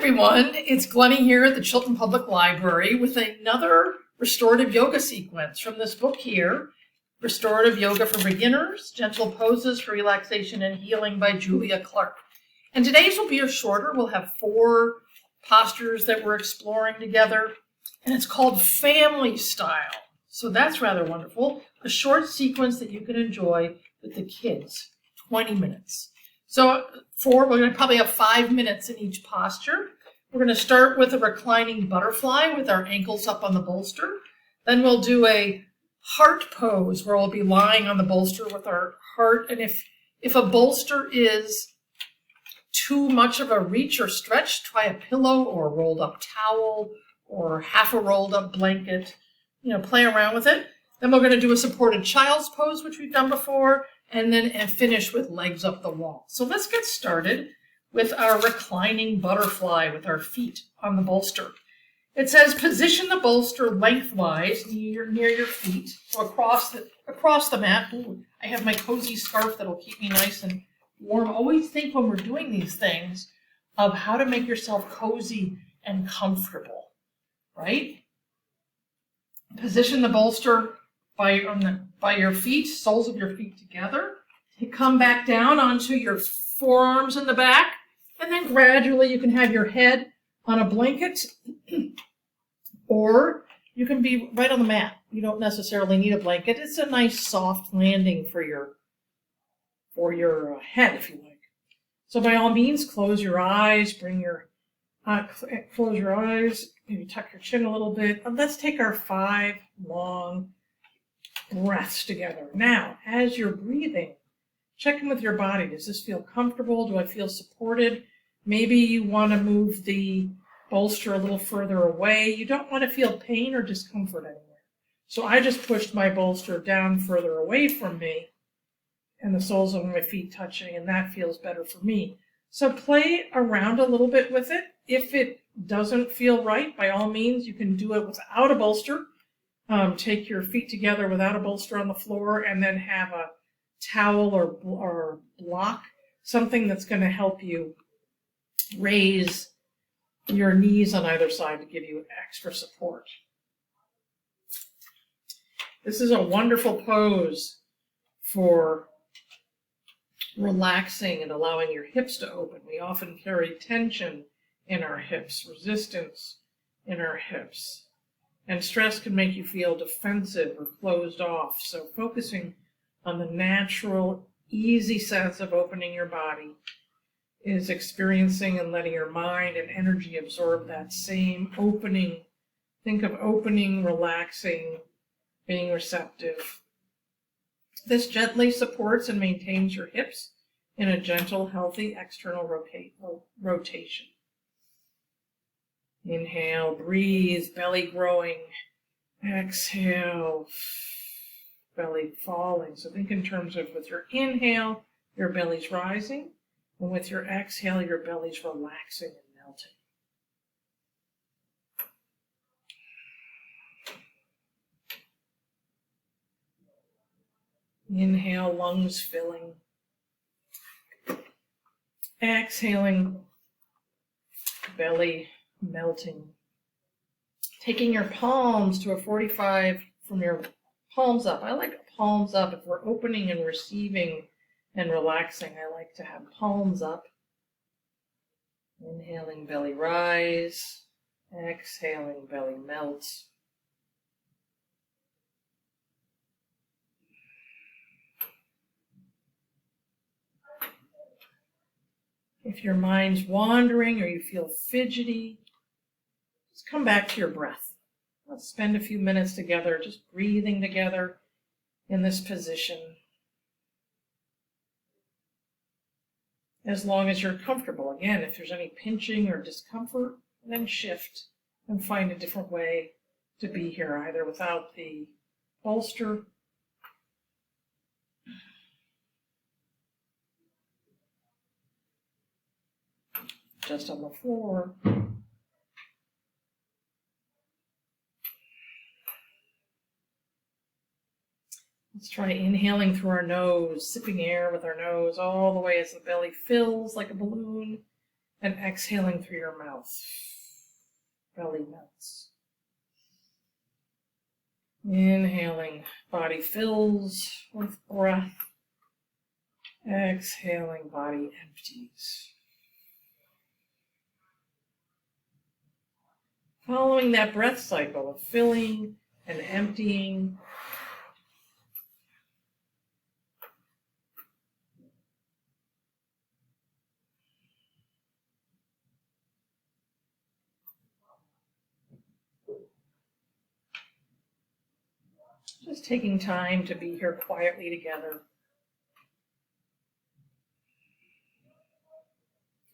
everyone, it's Glenny here at the Chilton Public Library with another restorative yoga sequence from this book here, Restorative Yoga for Beginners, Gentle Poses for Relaxation and Healing by Julia Clarke. And today's will be a shorter. We'll have 4 postures that we're exploring together, and it's called Family Style. So that's rather wonderful. A short sequence that you can enjoy with the kids, 20 minutes. So we're going to probably have 5 minutes in each posture. We're going to start with a reclining butterfly with our ankles up on the bolster. Then we'll do a heart pose where we'll be lying on the bolster with our heart. And if a bolster is too much of a reach or stretch, try a pillow or a rolled up towel or half a rolled up blanket. Play around with it. Then we're going to do a supported child's pose, which we've done before, and then finish with legs up the wall. So let's get started with our reclining butterfly with our feet on the bolster. It says position the bolster lengthwise near your feet, so across the mat. Ooh, I have my cozy scarf that'll keep me nice and warm. Always think when we're doing these things of how to make yourself cozy and comfortable, right? Position the bolster by your feet, soles of your feet together. Come back down onto your forearms in the back, and then gradually you can have your head on a blanket, or you can be right on the mat. You don't necessarily need a blanket. It's a nice soft landing for your head, if you like. So by all means, close your eyes, close your eyes, maybe tuck your chin a little bit. And let's take our 5 long breaths together. Now, as you're breathing, check in with your body. Does this feel comfortable? Do I feel supported? Maybe you want to move the bolster a little further away. You don't want to feel pain or discomfort anywhere. So I just pushed my bolster down further away from me and the soles of my feet touching, and that feels better for me. So play around a little bit with it. If it doesn't feel right, by all means, you can do it without a bolster. Take your feet together without a bolster on the floor, and then have a towel or block, something that's going to help you raise your knees on either side to give you extra support. This is a wonderful pose for relaxing and allowing your hips to open. We often carry tension in our hips, resistance in our hips. And stress can make you feel defensive or closed off. So focusing on the natural, easy sense of opening your body is experiencing and letting your mind and energy absorb that same opening. Think of opening, relaxing, being receptive. This gently supports and maintains your hips in a gentle, healthy external rotation. Inhale, breathe, belly growing. Exhale, belly falling. So think in terms of with your inhale, your belly's rising, and with your exhale, your belly's relaxing and melting. Inhale, lungs filling. Exhaling, belly melting. Taking your palms to a 45 from your palms up. I like palms up. If we're opening and receiving and relaxing, I like to have palms up. Inhaling, belly rise. Exhaling, belly melt. If your mind's wandering or you feel fidgety, just come back to your breath. Let's spend a few minutes together, just breathing together in this position. As long as you're comfortable. Again, if there's any pinching or discomfort, then shift and find a different way to be here, either without the bolster just on the floor. Let's try inhaling through our nose, sipping air with our nose all the way as the belly fills like a balloon, and exhaling through your mouth. Belly melts. Inhaling, body fills with breath. Exhaling, body empties. Following that breath cycle of filling and emptying. Just taking time to be here quietly together.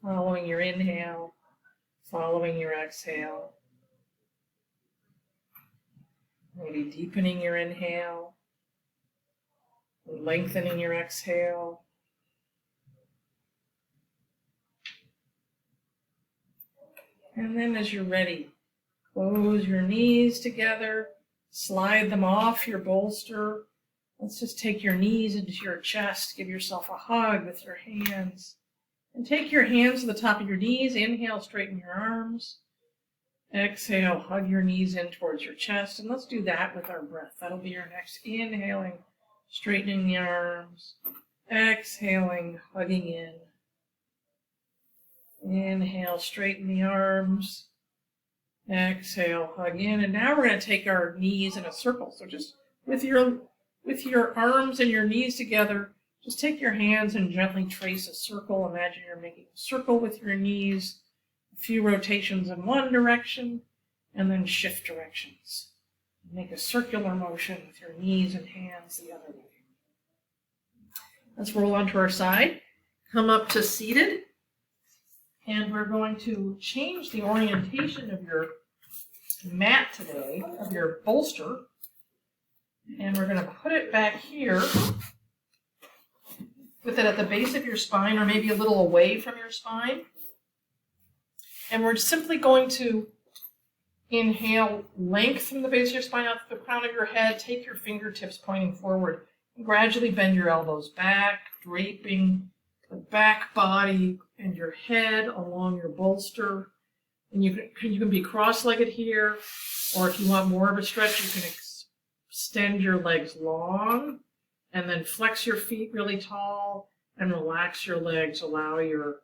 Following your inhale, following your exhale. Maybe deepening your inhale, lengthening your exhale. And then as you're ready, close your knees together, slide them off your bolster. Let's just take your knees into your chest, give yourself a hug with your hands. And take your hands to the top of your knees, inhale, straighten your arms. Exhale, hug your knees in towards your chest, and let's do that with our breath. That'll be our next. Inhaling, straightening the arms. Exhaling, hugging in. Inhale, straighten the arms. Exhale, hug in. And now we're going to take our knees in a circle. So just with your arms and your knees together, just take your hands and gently trace a circle. Imagine you're making a circle with your knees. A few rotations in one direction, and then shift directions. Make a circular motion with your knees and hands the other way. Let's roll onto our side. Come up to seated. And we're going to change the orientation of your mat today, of your bolster. And we're going to put it back here with it at the base of your spine, or maybe a little away from your spine. And we're simply going to inhale, lengthen the base of your spine out to the crown of your head. Take your fingertips pointing forward. And gradually bend your elbows back, draping the back body and your head along your bolster. And you can be cross-legged here, or if you want more of a stretch, you can extend your legs long and then flex your feet really tall and relax your legs. Allow your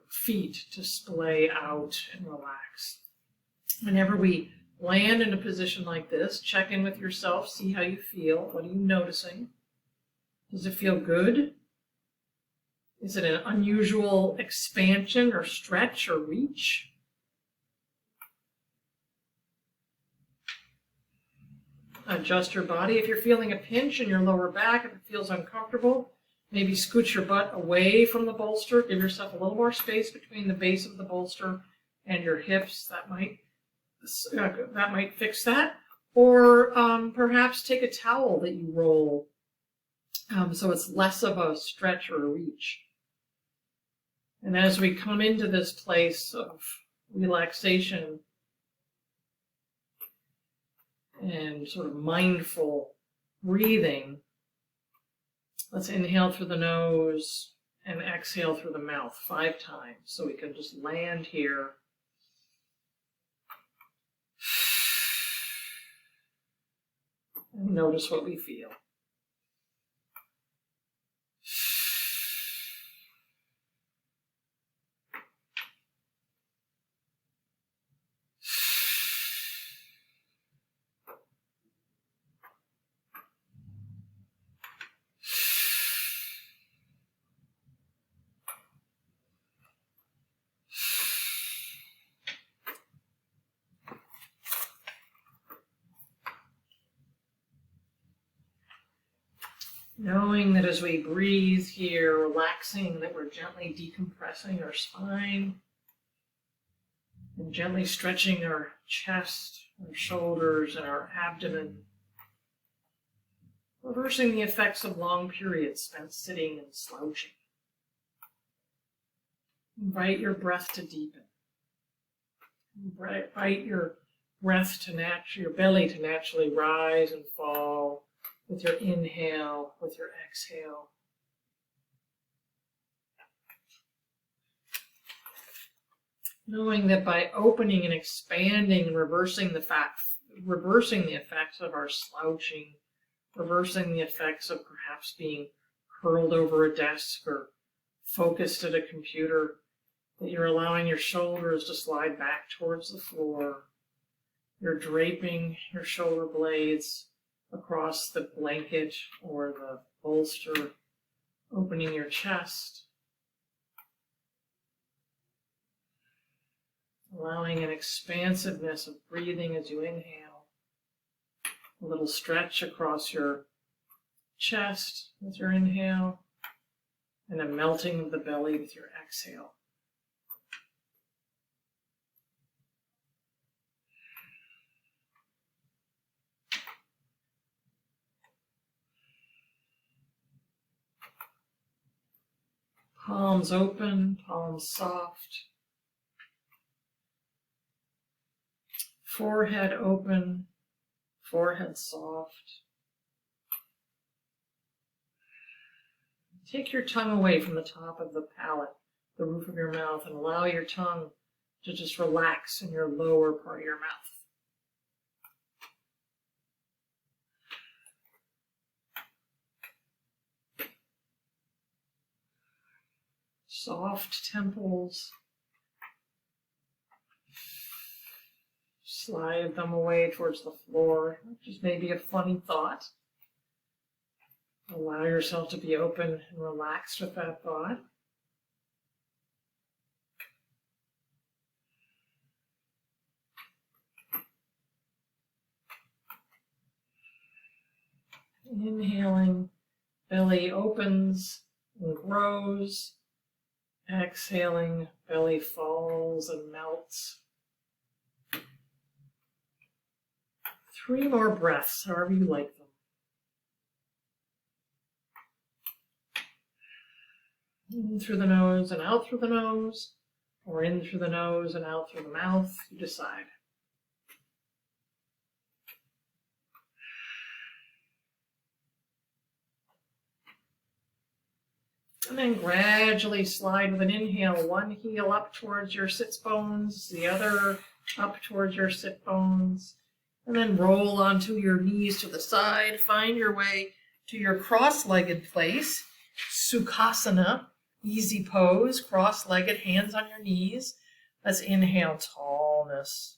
feet to splay out and relax. Whenever we land in a position like this, check in with yourself, see how you feel. What are you noticing? Does it feel good? Is it an unusual expansion or stretch or reach? Adjust your body. If you're feeling a pinch in your lower back, if it feels uncomfortable, maybe scoot your butt away from the bolster. Give yourself a little more space between the base of the bolster and your hips. That might fix that. Or perhaps take a towel that you roll so it's less of a stretch or a reach. And as we come into this place of relaxation and sort of mindful breathing, let's inhale through the nose and exhale through the mouth 5 times. So we can just land here. And notice what we feel. Knowing that as we breathe here, relaxing, that we're gently decompressing our spine and gently stretching our chest, our shoulders, and our abdomen, reversing the effects of long periods spent sitting and slouching. Invite your breath to deepen. Invite your breath to your belly to naturally rise and fall with your inhale, with your exhale. Knowing that by opening and expanding, reversing the effects of our slouching, reversing the effects of perhaps being curled over a desk or focused at a computer, that you're allowing your shoulders to slide back towards the floor. You're draping your shoulder blades across the blanket or the bolster, opening your chest, allowing an expansiveness of breathing as you inhale, a little stretch across your chest with your inhale, and a melting of the belly with your exhale. Palms open, palms soft. Forehead open, forehead soft. Take your tongue away from the top of the palate, the roof of your mouth, and allow your tongue to just relax in your lower part of your mouth. Soft temples. Slide them away towards the floor, which is maybe a funny thought. Allow yourself to be open and relaxed with that thought. Inhaling, belly opens and grows. Exhaling, belly falls and melts. 3 more breaths, however you like them. In through the nose and out through the nose, or in through the nose and out through the mouth, you decide. And then gradually slide with an inhale, one heel up towards your sits bones, the other up towards your sit bones, and then roll onto your knees to the side. Find your way to your cross-legged place, Sukhasana, easy pose, cross-legged, hands on your knees. Let's inhale, tallness,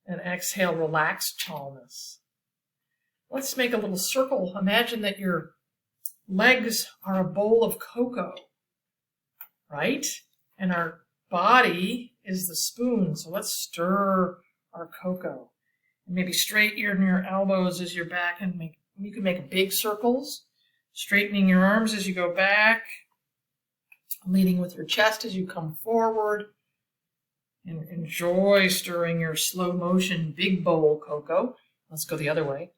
and exhale, relaxed tallness. Let's make a little circle. Imagine that your legs are a bowl of cocoa, right? And our body is the spoon. So let's stir our cocoa. And maybe straighten your elbows as you're back, and you can make big circles. Straightening your arms as you go back. Leading with your chest as you come forward. And enjoy stirring your slow motion big bowl cocoa. Let's go the other way.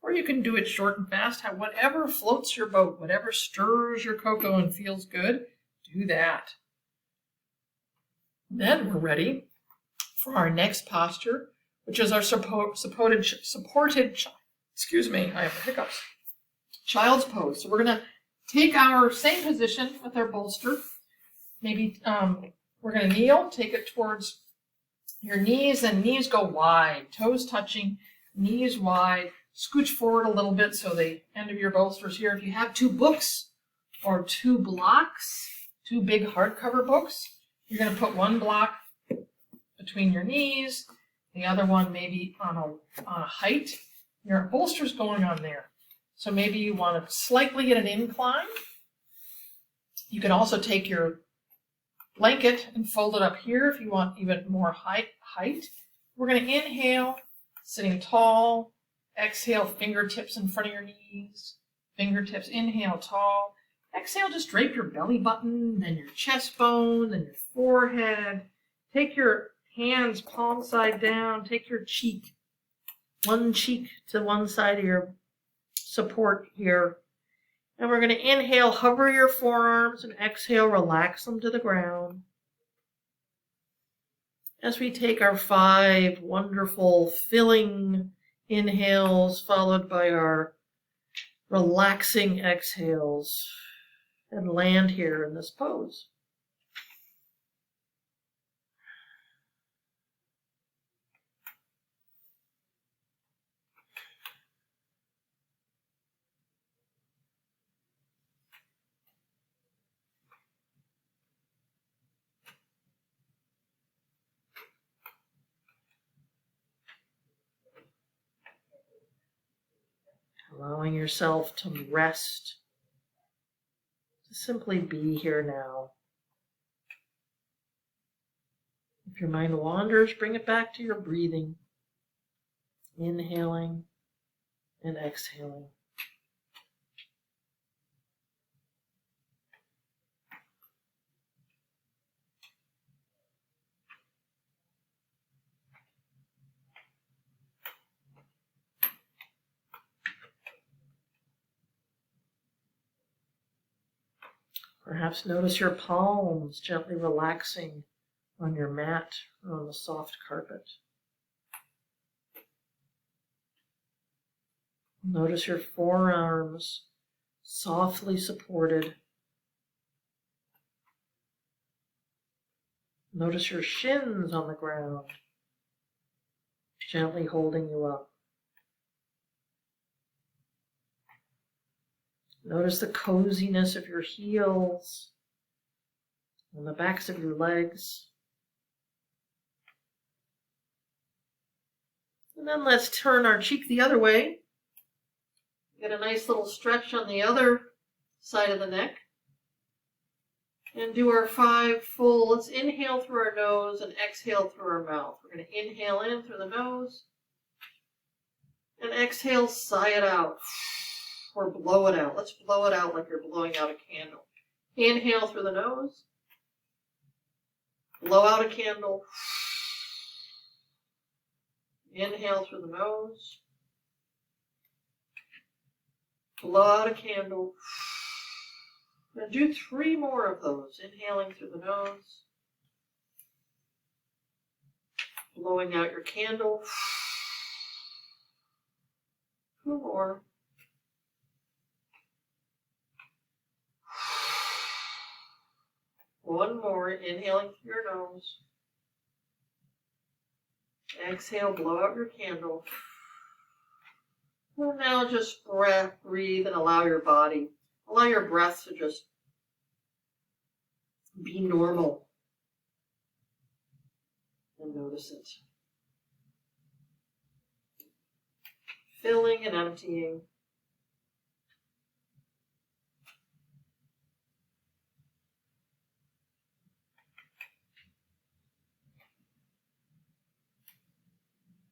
Or you can do it short and fast, whatever floats your boat, whatever stirs your cocoa and feels good, do that. Then we're ready for our next posture, which is our supported child's pose. So we're going to take our same position with our bolster. Maybe we're going to kneel, take it towards your knees, and knees go wide, toes touching, knees wide. Scooch forward a little bit so the end of your bolster is here. If you have 2 books or 2 blocks, 2 big hardcover books, you're going to put one block between your knees, the other one maybe on a height. Your bolster's going on there. So maybe you want to slightly at an incline. You can also take your blanket and fold it up here if you want even more height. We're going to inhale, sitting tall. Exhale, fingertips in front of your knees. Fingertips, inhale, tall. Exhale, just drape your belly button, then your chest bone, then your forehead. Take your hands palm side down. Take your cheek, one cheek to one side of your support here. And we're going to inhale, hover your forearms, and exhale, relax them to the ground. As we take our 5 wonderful filling inhales followed by our relaxing exhales and land here in this pose. Allowing yourself to rest, to simply be here now. If your mind wanders, bring it back to your breathing, inhaling and exhaling. Perhaps notice your palms gently relaxing on your mat or on the soft carpet. Notice your forearms softly supported. Notice your shins on the ground, gently holding you up. Notice the coziness of your heels and the backs of your legs. And then let's turn our cheek the other way. Get a nice little stretch on the other side of the neck. And do our 5 full. Let's inhale through our nose and exhale through our mouth. We're going to inhale in through the nose and exhale, sigh it out. Or blow it out. Let's blow it out like you're blowing out a candle. Inhale through the nose. Blow out a candle. Inhale through the nose. Blow out a candle. And do 3 more of those. Inhaling through the nose. Blowing out your candle. 2 more. One more, inhaling through your nose. Exhale, blow out your candle. And now just breathe and allow your breath to just be normal. And notice it. Filling and emptying.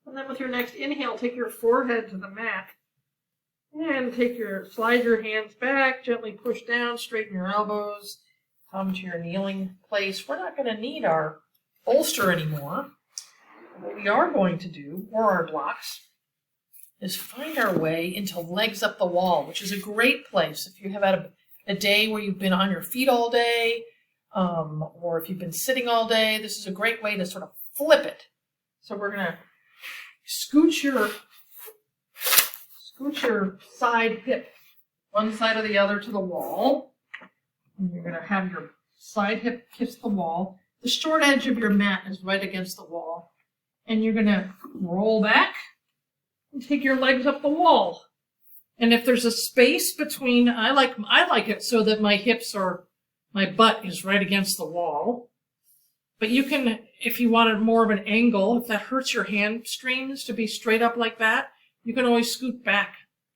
And then with your next inhale, take your forehead to the mat. And slide your hands back, gently push down, straighten your elbows, come to your kneeling place. We're not going to need our bolster anymore. What we are going to do, or our blocks, is find our way into legs up the wall, which is a great place if you have had a day where you've been on your feet all day, or if you've been sitting all day. This is a great way to sort of flip it. So we're going to scoot your side hip, one side or the other, to the wall. And you're going to have your side hip kiss the wall. The short edge of your mat is right against the wall. And you're going to roll back and take your legs up the wall. And if there's a space between, I like it so that my butt is right against the wall. But you can, if you wanted more of an angle, if that hurts your hamstrings to be straight up like that, you can always scoot back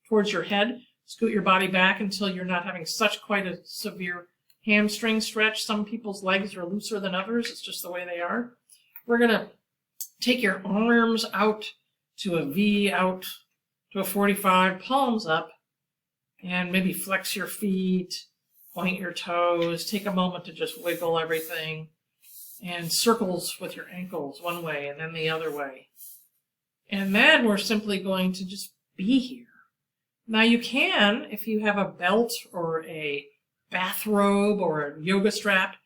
towards your head, scoot your body back until you're not having quite a severe hamstring stretch. Some people's legs are looser than others. It's just the way they are. We're going to take your arms out to a V, out to a 45, palms up, and maybe flex your feet, point your toes, take a moment to just wiggle everything. And circles with your ankles one way and then the other way. And then we're simply going to just be here. Now you can, if you have a belt or a bathrobe or a yoga strap,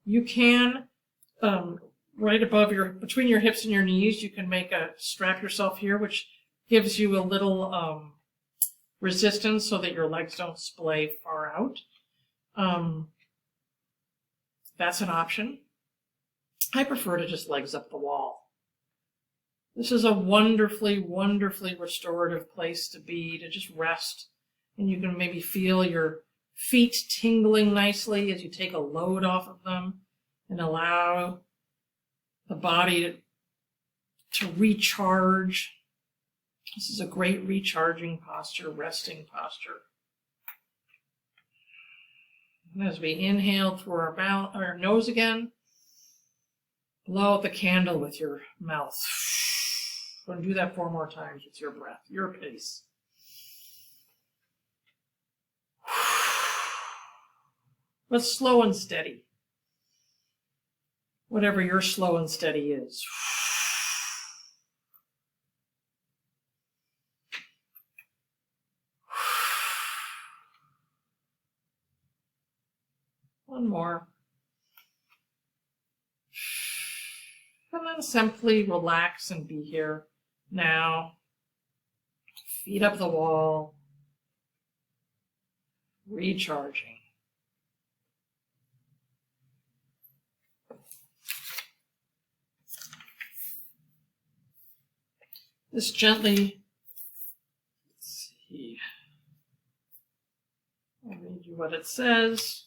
you can, right above between your hips and your knees, you can strap yourself here, which gives you a little resistance so that your legs don't splay far out. That's an option. I prefer to just legs up the wall. This is a wonderfully, wonderfully restorative place to be, to just rest. And you can maybe feel your feet tingling nicely as you take a load off of them and allow the body to recharge This is a great recharging posture, resting posture. And as we inhale through our nose again, blow out the candle with your mouth. We're going to do that 4 more times with your breath, your pace. But slow and steady. Whatever your slow and steady is. One more. And then simply relax and be here now. Feet up the wall. Recharging. This gently, let's see, I'll read you what it says.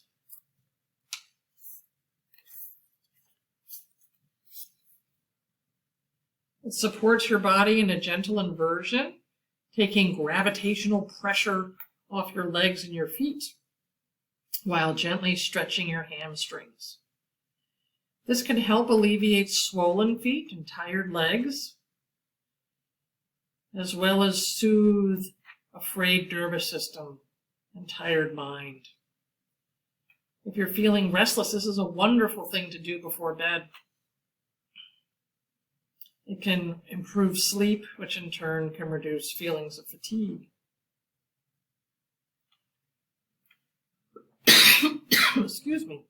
It supports your body in a gentle inversion, taking gravitational pressure off your legs and your feet, while gently stretching your hamstrings. This can help alleviate swollen feet and tired legs, as well as soothe a frayed nervous system and tired mind. If you're feeling restless, this is a wonderful thing to do before bed. It can improve sleep, which in turn can reduce feelings of fatigue. Excuse me.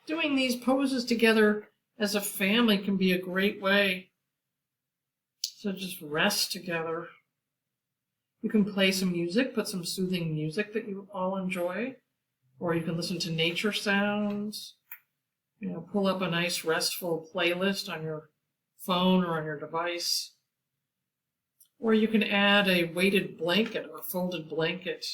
Doing these poses together as a family can be a great way to just rest together. You can play some music, put some soothing music that you all enjoy, or you can listen to nature sounds. Pull up a nice restful playlist on your phone or on your device. Or you can add a weighted blanket or a folded blanket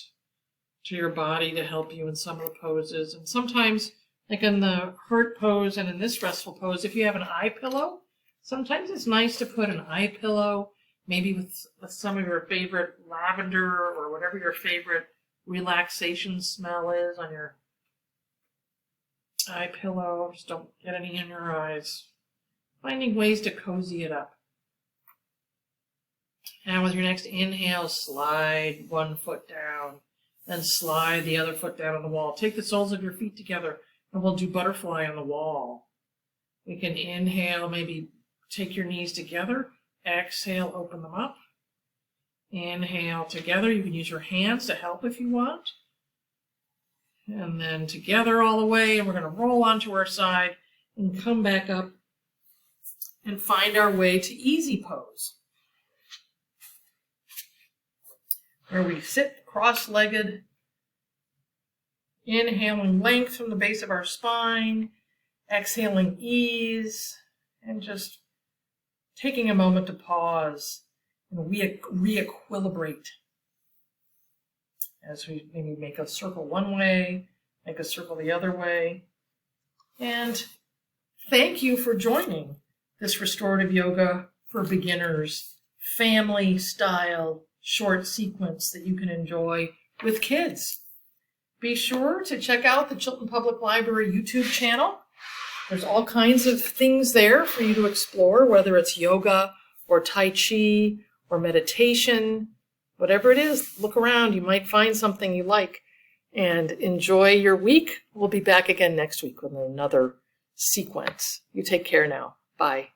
to your body to help you in some of the poses. And sometimes, like in the heart pose and in this restful pose, if you have an eye pillow, sometimes it's nice to put an eye pillow, maybe with some of your favorite lavender or whatever your favorite relaxation smell is on your eye pillow. Just don't get any in your eyes. Finding ways to cozy it up. And with your next inhale, slide one foot down, then slide the other foot down on the wall. Take the soles of your feet together, and we'll do butterfly on the wall. We can inhale, maybe take your knees together. Exhale, open them up. Inhale together. You can use your hands to help if you want. And then together all the way, and we're going to roll onto our side and come back up and find our way to easy pose, where we sit cross-legged, inhaling length from the base of our spine, exhaling ease, and just taking a moment to pause and re-equilibrate as we maybe make a circle one way, make a circle the other way. And thank you for joining this Restorative Yoga for Beginners family style short sequence that you can enjoy with kids. Be sure to check out the Chilton Public Library YouTube channel. There's all kinds of things there for you to explore, whether it's yoga or Tai Chi or meditation, whatever it is. Look around. You might find something you like. And enjoy your week. We'll be back again next week with another sequence. You take care now. Bye.